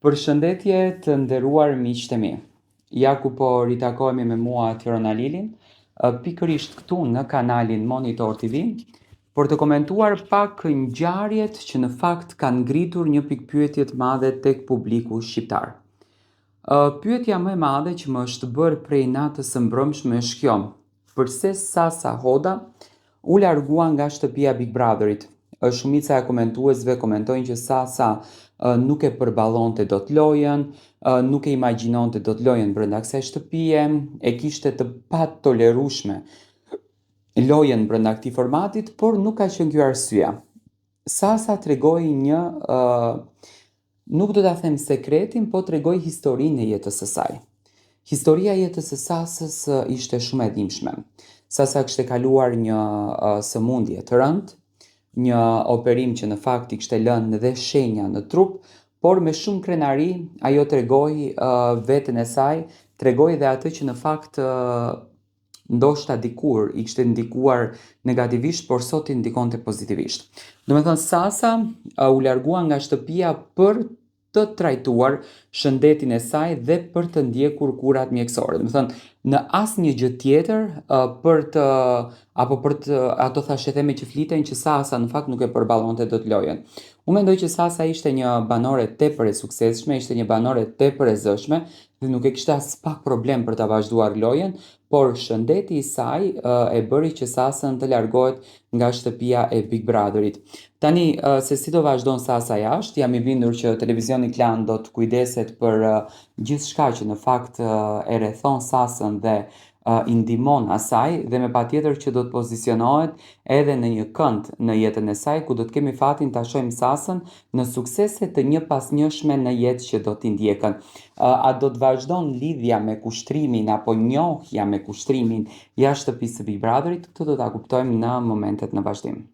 Përshëndetje të nderuar miqtë e mi. Ja ku po ritakohemi me mua Tirona Lilin, pikërisht këtu në kanalin Monitor TV, për të komentuar pak ngjarjet që në fakt kanë ngritur një pikë pyetje të madhe tek publiku shqiptar. Pyetja më e madhe që më është bërë prej natës së mbrëmshme është kjo: pse Sasa Hoda u largua nga shtëpia Big Brotherit? Shumica e komentuesve komentojnë që Sasa nuk e përballonte dot lojën, nuk e imagjinonte dot lojën brenda kësaj shtëpie, e kishte të patolerueshme lojën brenda këtij formatit, por nuk ka qenë ky arsyeja. Sasa tregoi një nuk do ta them sekretin, po tregoi historinë e jetës së saj. Historia e jetës së Sasës ishte shumë e dhimbshme. Sasa kishte kaluar një sëmundje të rëndë, një operim që në fakt i kishte lënë dhe shenja në trup, por me shumë krenari ajo tregoi veten e saj, tregoi dhe atë që në fakt ndoshta dikur i kishte ndikuar negativisht, por sot i ndikonte pozitivisht. Domethënë Sasa u largua nga shtëpia për të trajtuar shëndetin e saj dhe për të ndjekur kurat mjekësore. Domethënë në asnjë gjë tjetër ato thashë themi që fliten që Sasa në fakt nuk e përballonte dot lojën. Unë mendoj që Sasa ishte një banore tepër e suksesshme, ishte një banore tepër e zëshme dhe nuk e kishte as pak problem për ta vazhduar lojën, por shëndeti i saj e bëri që Sasën të largohet nga shtëpia e Big Brotherit. Tani, se si do vazhdon Sasa jashtë, jam i bindur që televizioni Klan do të kujdeset për gjithçka që në fakt e rrethon Sasën dhe i ndihmon asaj, dhe me patjetër që do të pozicionohet edhe në një kënd në jetën e saj, ku do të kemi fatin ta shohim Sasën në suksese të njëpasnjëshme në jetë që do t'i ndjekën. A do të vazhdon lidhja me kushtrimin apo njohja me kushtrimin jashtë shtëpisë së Big Brotherit? Këtë do ta kuptojmë në momentet në vazhdim.